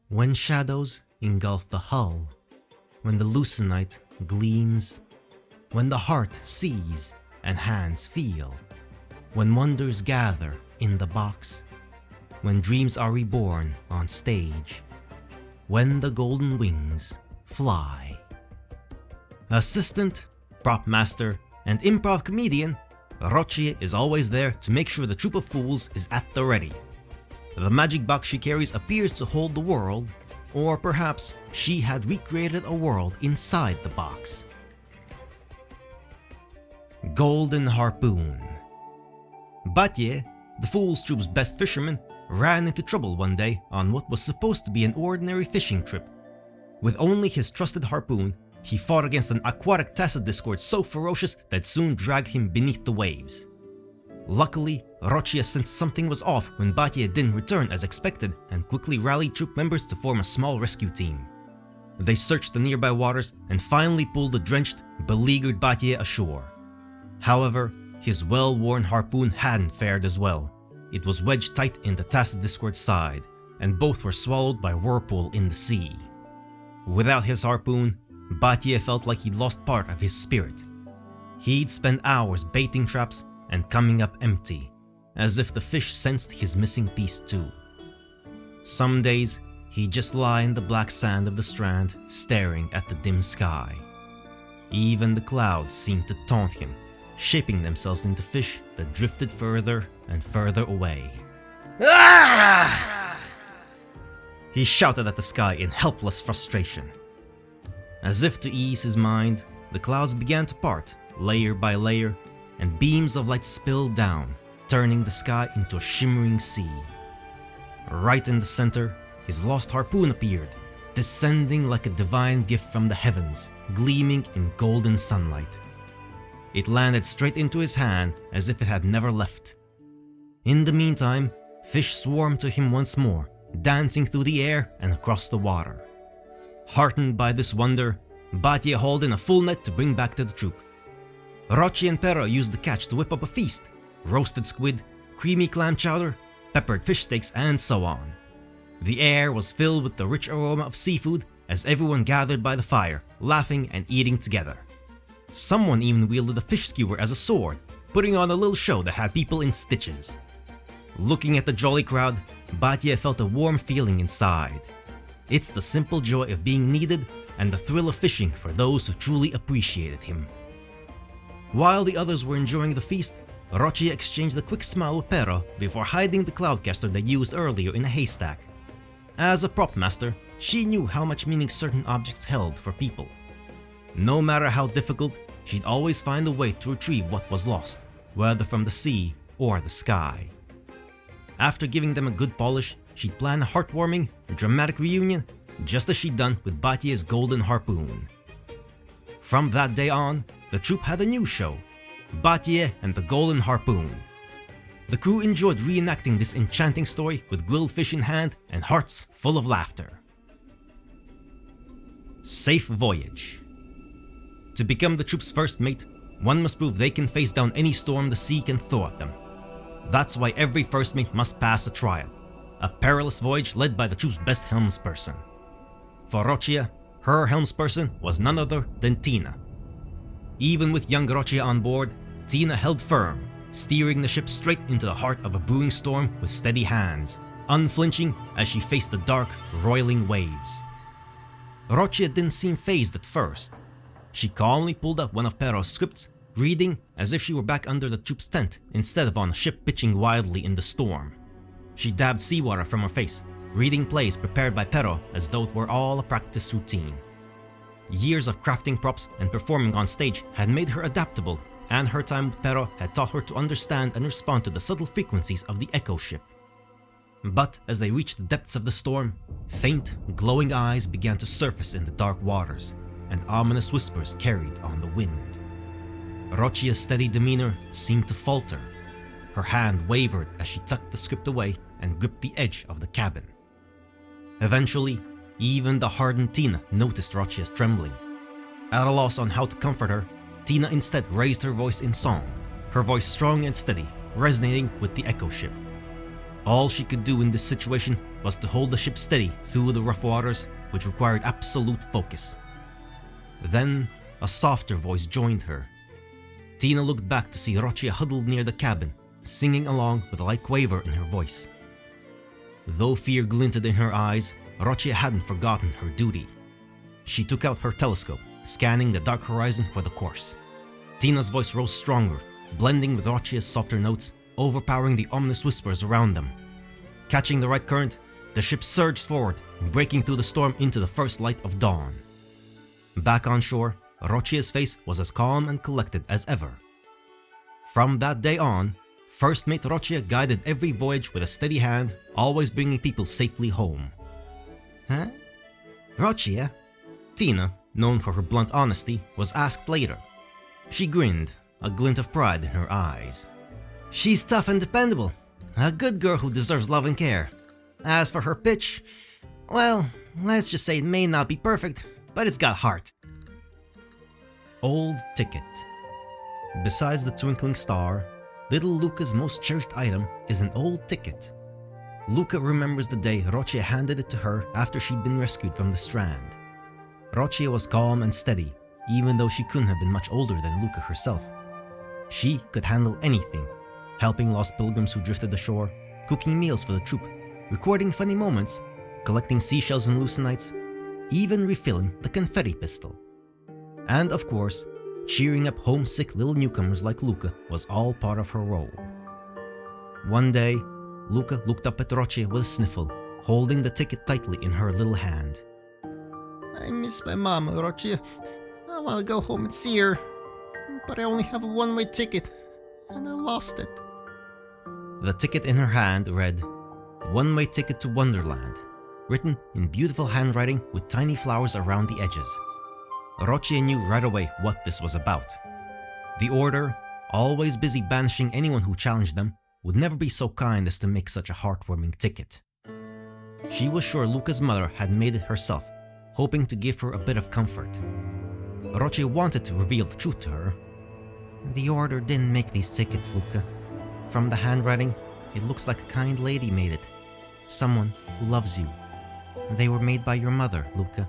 When shadows engulf the hull, when the lucernite gleams, when the heart sees and hands feel, when wonders gather in the box, when dreams are reborn on stage, when the golden wings fly. Assistant, prop master, and improv comedian, Roccia is always there to make sure the troop of fools is at the ready. The magic box she carries appears to hold the world, or perhaps she had recreated a world inside the box. Golden Harpoon. Batye, the Fool's Troop's best fisherman, ran into trouble one day on what was supposed to be an ordinary fishing trip. With only his trusted harpoon, he fought against an aquatic tacit discord so ferocious that soon dragged him beneath the waves. Luckily, Roccia sensed something was off when Batye didn't return as expected and quickly rallied troop members to form a small rescue team. They searched the nearby waters and finally pulled the drenched, beleaguered Batye ashore. However, his well-worn harpoon hadn't fared as well. It was wedged tight in the tacit discord's side, and both were swallowed by a whirlpool in the sea. Without his harpoon, Batye felt like he'd lost part of his spirit. He'd spend hours baiting traps and coming up empty, as if the fish sensed his missing piece too. Some days, he'd just lie in the black sand of the strand, staring at the dim sky. Even the clouds seemed to taunt him, shaping themselves into fish that drifted further and further away. Ah! He shouted at the sky in helpless frustration. As if to ease his mind, the clouds began to part, layer by layer, and beams of light spilled down, turning the sky into a shimmering sea. Right in the center, his lost harpoon appeared, descending like a divine gift from the heavens, gleaming in golden sunlight. It landed straight into his hand as if it had never left. In the meantime, fish swarmed to him once more, dancing through the air and across the water. Heartened by this wonder, Batye hauled in a full net to bring back to the troop. Roccia and Pero used the catch to whip up a feast: roasted squid, creamy clam chowder, peppered fish steaks, and so on. The air was filled with the rich aroma of seafood as everyone gathered by the fire, laughing and eating together. Someone even wielded a fish skewer as a sword, putting on a little show that had people in stitches. Looking at the jolly crowd, Batye felt a warm feeling inside. It's the simple joy of being needed and the thrill of fishing for those who truly appreciated him. While the others were enjoying the feast, Roccia exchanged a quick smile with Pero before hiding the cloudcaster they used earlier in a haystack. As a prop master, she knew how much meaning certain objects held for people. No matter how difficult, she'd always find a way to retrieve what was lost, whether from the sea or the sky. After giving them a good polish, she'd plan a heartwarming, dramatic reunion, just as she'd done with Batye's golden harpoon. From that day on, the troupe had a new show, Batye and the Golden Harpoon. The crew enjoyed reenacting this enchanting story with grilled fish in hand and hearts full of laughter. Safe Voyage. To become the troop's first mate, one must prove they can face down any storm the sea can throw at them. That's why every first mate must pass a trial, a perilous voyage led by the troop's best helmsperson. For Roccia, her helmsperson was none other than Tina. Even with young Roccia on board, Tina held firm, steering the ship straight into the heart of a brewing storm with steady hands, unflinching as she faced the dark, roiling waves. Roccia didn't seem fazed at first. She calmly pulled out one of Pero's scripts, reading as if she were back under the troop's tent instead of on a ship pitching wildly in the storm. She dabbed seawater from her face, reading plays prepared by Pero as though it were all a practice routine. Years of crafting props and performing on stage had made her adaptable, and her time with Pero had taught her to understand and respond to the subtle frequencies of the echo ship. But as they reached the depths of the storm, faint, glowing eyes began to surface in the dark waters, and ominous whispers carried on the wind. Roccia's steady demeanor seemed to falter. Her hand wavered as she tucked the script away and gripped the edge of the cabin. Eventually, even the hardened Tina noticed Roccia's trembling. At a loss on how to comfort her, Tina instead raised her voice in song, her voice strong and steady, resonating with the echo ship. All she could do in this situation was to hold the ship steady through the rough waters, which required absolute focus. Then, a softer voice joined her. Tina looked back to see Roccia huddled near the cabin, singing along with a light quaver in her voice. Though fear glinted in her eyes, Roccia hadn't forgotten her duty. She took out her telescope, scanning the dark horizon for the course. Tina's voice rose stronger, blending with Roccia's softer notes, overpowering the ominous whispers around them. Catching the right current, the ship surged forward, breaking through the storm into the first light of dawn. Back on shore, Roccia's face was as calm and collected as ever. From that day on, First Mate Roccia guided every voyage with a steady hand, always bringing people safely home. Huh? Roccia? Tina, known for her blunt honesty, was asked later. She grinned, a glint of pride in her eyes. She's tough and dependable. A good girl who deserves love and care. As for her pitch, well, let's just say it may not be perfect, but it's got heart. Old Ticket. Besides the twinkling star, little Luca's most cherished item is an old ticket. Luca remembers the day Roccia handed it to her after she'd been rescued from the strand. Roccia was calm and steady, even though she couldn't have been much older than Luca herself. She could handle anything, helping lost pilgrims who drifted ashore, cooking meals for the troop, recording funny moments, collecting seashells and lucinites, even refilling the confetti pistol. And of course, cheering up homesick little newcomers like Luca was all part of her role. One day, Luca looked up at Roccia with a sniffle, holding the ticket tightly in her little hand. I miss my mama, Roccia. I want to go home and see her, but I only have a one-way ticket, and I lost it. The ticket in her hand read, "One-way ticket to Wonderland," written in beautiful handwriting with tiny flowers around the edges. Roccia knew right away what this was about. The Order, always busy banishing anyone who challenged them, would never be so kind as to make such a heartwarming ticket. She was sure Luca's mother had made it herself, hoping to give her a bit of comfort. Roccia wanted to reveal the truth to her. The Order didn't make these tickets, Luca. From the handwriting, it looks like a kind lady made it. Someone who loves you. They were made by your mother, Luca.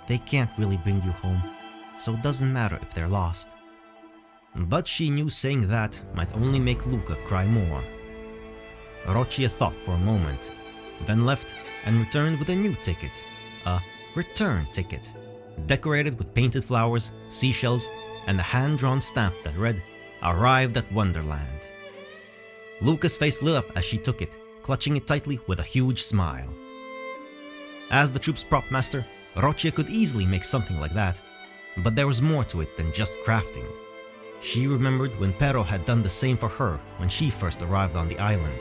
They can't really bring you home, so it doesn't matter if they're lost. But she knew saying that might only make Luca cry more. Roccia thought for a moment, then left and returned with a new ticket. A return ticket, decorated with painted flowers, seashells, and a hand-drawn stamp that read, "Arrived at Wonderland." Luca's face lit up as she took it, clutching it tightly with a huge smile. As the troop's prop master, Roccia could easily make something like that, but there was more to it than just crafting. She remembered when Pero had done the same for her when she first arrived on the island.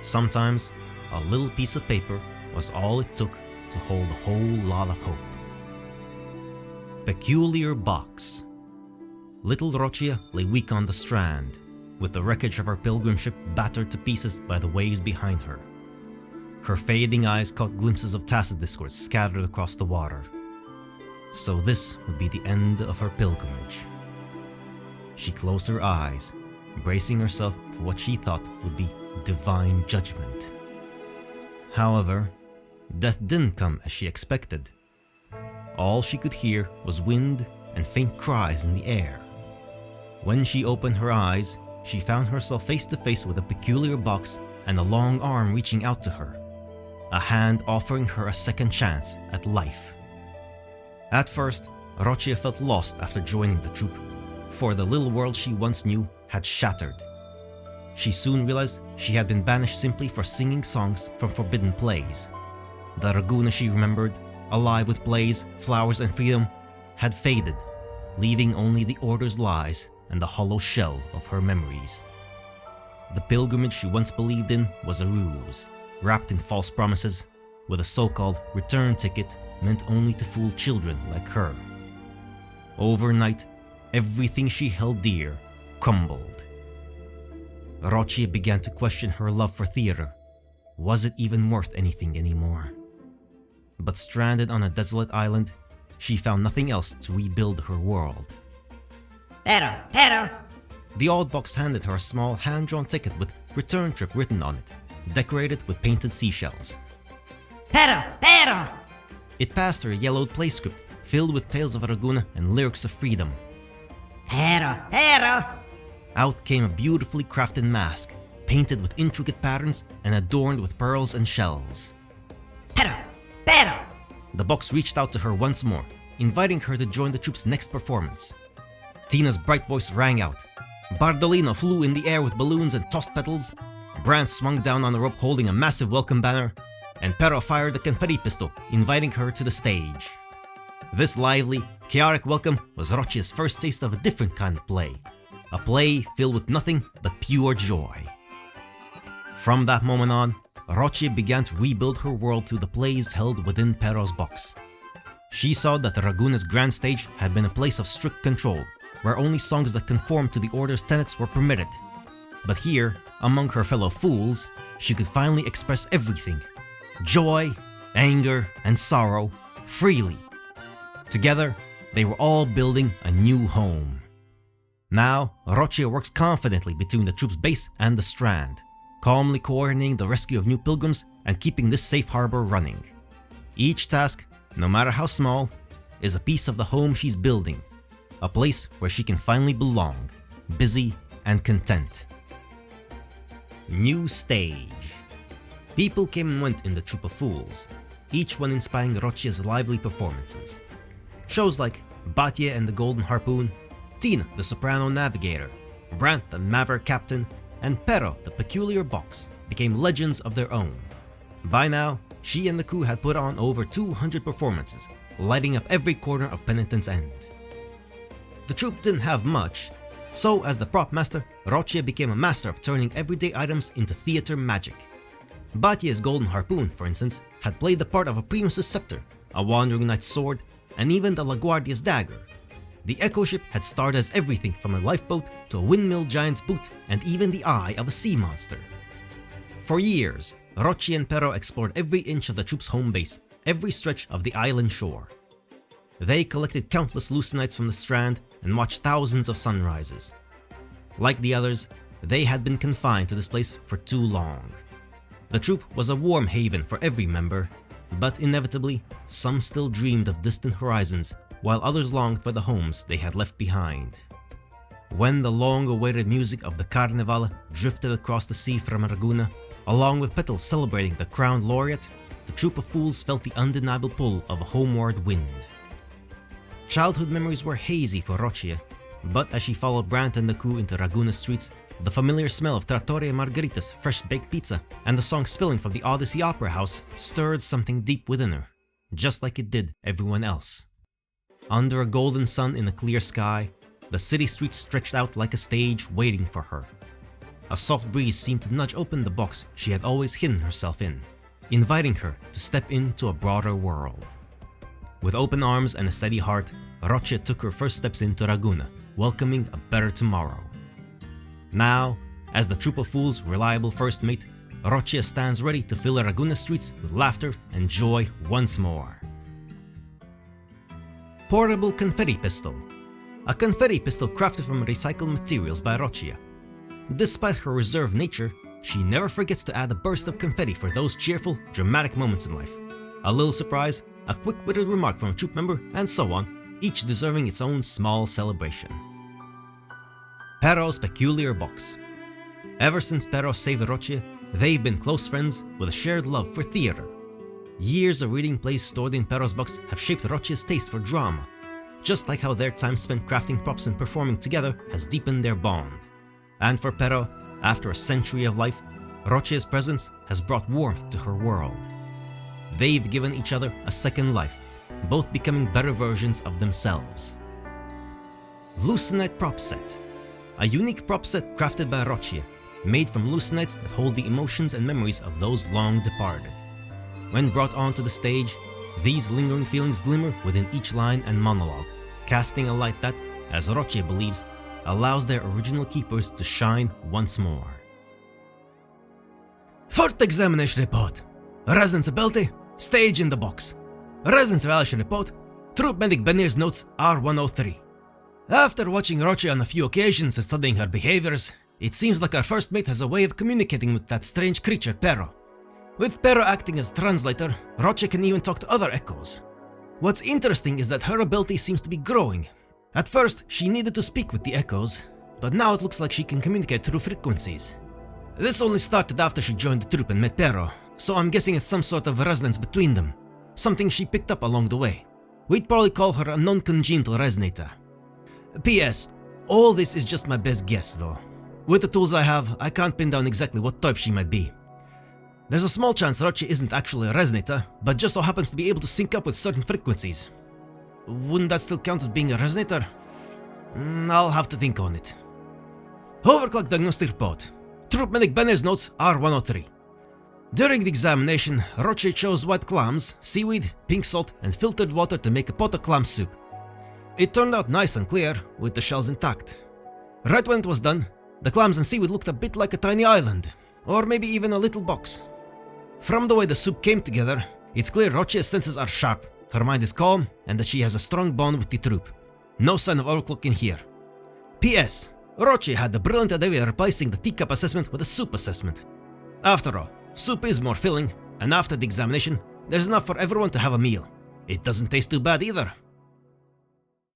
Sometimes, a little piece of paper was all it took to hold a whole lot of hope. Peculiar Box. Little Roccia lay weak on the strand, with the wreckage of her pilgrim ship battered to pieces by the waves behind her. Her fading eyes caught glimpses of tacit discourse scattered across the water. So this would be the end of her pilgrimage. She closed her eyes, bracing herself for what she thought would be divine judgment. However, death didn't come as she expected. All she could hear was wind and faint cries in the air. When she opened her eyes, she found herself face to face with a peculiar box and a long arm reaching out to her, a hand offering her a second chance at life. At first, Roccia felt lost after joining the troop, for the little world she once knew had shattered. She soon realized she had been banished simply for singing songs from forbidden plays. The Raguna she remembered, alive with blaze, flowers, and freedom, had faded, leaving only the Order's lies and the hollow shell of her memories. The pilgrimage she once believed in was a ruse, wrapped in false promises, with a so-called return ticket meant only to fool children like her. Overnight, everything she held dear crumbled. Roccia began to question her love for theater. Was it even worth anything anymore? But stranded on a desolate island, she found nothing else to rebuild her world. Pero! The old box handed her a small hand-drawn ticket with return trip written on it, decorated with painted seashells. Pero! Pero! It passed her a yellowed play script filled with tales of Raguna and lyrics of freedom. Pero! Pero! Out came a beautifully crafted mask, painted with intricate patterns and adorned with pearls and shells. Pero! Pero! The box reached out to her once more, inviting her to join the troupe's next performance. Tina's bright voice rang out. Bardolino flew in the air with balloons and tossed petals. Brant swung down on a rope holding a massive welcome banner, and Pero fired a confetti pistol, inviting her to the stage. This lively, chaotic welcome was Roccia's first taste of a different kind of play. A play filled with nothing but pure joy. From that moment on, Roccia began to rebuild her world through the plays held within Pero's box. She saw that the Raguna's grand stage had been a place of strict control, where only songs that conformed to the order's tenets were permitted. But here, among her fellow fools, she could finally express everything: joy, anger, and sorrow freely. Together, they were all building a new home. Now, Roccia works confidently between the troupe's base and the Strand, calmly coordinating the rescue of new pilgrims and keeping this safe harbor running. Each task, no matter how small, is a piece of the home she's building, a place where she can finally belong, busy and content. New stage. People came and went in the Troupe of Fools, each one inspiring Roccia's lively performances. Shows like Batye and the Golden Harpoon, Tina the Soprano Navigator, Brant the Maverick Captain, and Pero the Peculiar Box became legends of their own. By now, she and the crew had put on over 200 performances, lighting up every corner of Penitent's End. The troupe didn't have much, so as the prop master, Roccia became a master of turning everyday items into theater magic. Batye's Golden Harpoon, for instance, had played the part of a Primus's scepter, a Wandering Knight's sword, and even the LaGuardia's dagger. The Echo Ship had starred as everything from a lifeboat to a windmill giant's boot and even the eye of a sea monster. For years, Roccia and Pero explored every inch of the troupe's home base, every stretch of the island shore. They collected countless Lucenites from the Strand and watched thousands of sunrises. Like the others, they had been confined to this place for too long. The troupe was a warm haven for every member, but inevitably, some still dreamed of distant horizons, while others longed for the homes they had left behind. When the long-awaited music of the Carnival drifted across the sea from Raguna, along with petals celebrating the crowned laureate, the Troupe of Fools felt the undeniable pull of a homeward wind. Childhood memories were hazy for Roccia, but as she followed Brant and the crew into Raguna's streets, the familiar smell of Trattoria Margarita's fresh-baked pizza and the song spilling from the Odyssey Opera House stirred something deep within her, just like it did everyone else. Under a golden sun in a clear sky, the city streets stretched out like a stage waiting for her. A soft breeze seemed to nudge open the box she had always hidden herself in, inviting her to step into a broader world. With open arms and a steady heart, Roccia took her first steps into Raguna, welcoming a better tomorrow. Now, as the Troupe of Fools' reliable first mate, Roccia stands ready to fill Raguna streets with laughter and joy once more. Portable Confetti Pistol. A confetti pistol crafted from recycled materials by Roccia. Despite her reserved nature, she never forgets to add a burst of confetti for those cheerful, dramatic moments in life. A little surprise, a quick-witted remark from a troop member, and so on, each deserving its own small celebration. Pero's Peculiar Box. Ever since Pero saved Roccia, they've been close friends with a shared love for theater. Years of reading plays stored in Pero's box have shaped Roccia's taste for drama, just like how their time spent crafting props and performing together has deepened their bond. And for Pero, after a century of life, Roccia's presence has brought warmth to her world. They've given each other a second life, both becoming better versions of themselves. Lucenite Prop Set. A unique prop set crafted by Roccia, made from lucenites that hold the emotions and memories of those long departed. When brought onto the stage, these lingering feelings glimmer within each line and monologue, casting a light that, as Roccia believes, allows their original keepers to shine once more. Forte Examination Report. Residence ability, stage in the box. Residence Evaluation Report, Troop Medic Benir's notes R103. After watching Roccia on a few occasions and studying her behaviors, It seems like our first mate has a way of communicating with that strange creature, Pero. With Pero acting as translator, Roccia can even talk to other echoes. What's interesting is that her ability seems to be growing. At first, she needed to speak with the echoes, but now it looks like she can communicate through frequencies. This only started after she joined the troop and met Pero, so I'm guessing it's some sort of resonance between them, something she picked up along the way. We'd probably call her a non-congenital resonator. P.S. All this is just my best guess though. With the tools I have, I can't pin down exactly what type she might be. There's a small chance Roccia isn't actually a resonator, but just so happens to be able to sync up with certain frequencies. Wouldn't that still count as being a resonator? I'll have to think on it. Overclock Diagnostic Report. Troop Medic Banner's notes R103. During the examination, Roccia chose white clams, seaweed, pink salt, and filtered water to make a pot of clam soup. It turned out nice and clear, with the shells intact. Right when it was done, the clams and seaweed looked a bit like a tiny island, or maybe even a little box. From the way the soup came together, it's clear Roccia's senses are sharp, her mind is calm, and that she has a strong bond with the troop. No sign of overclocking here. P.S. Roccia had the brilliant idea of replacing the teacup assessment with a soup assessment. After all, soup is more filling, and after the examination, there's enough for everyone to have a meal. It doesn't taste too bad either.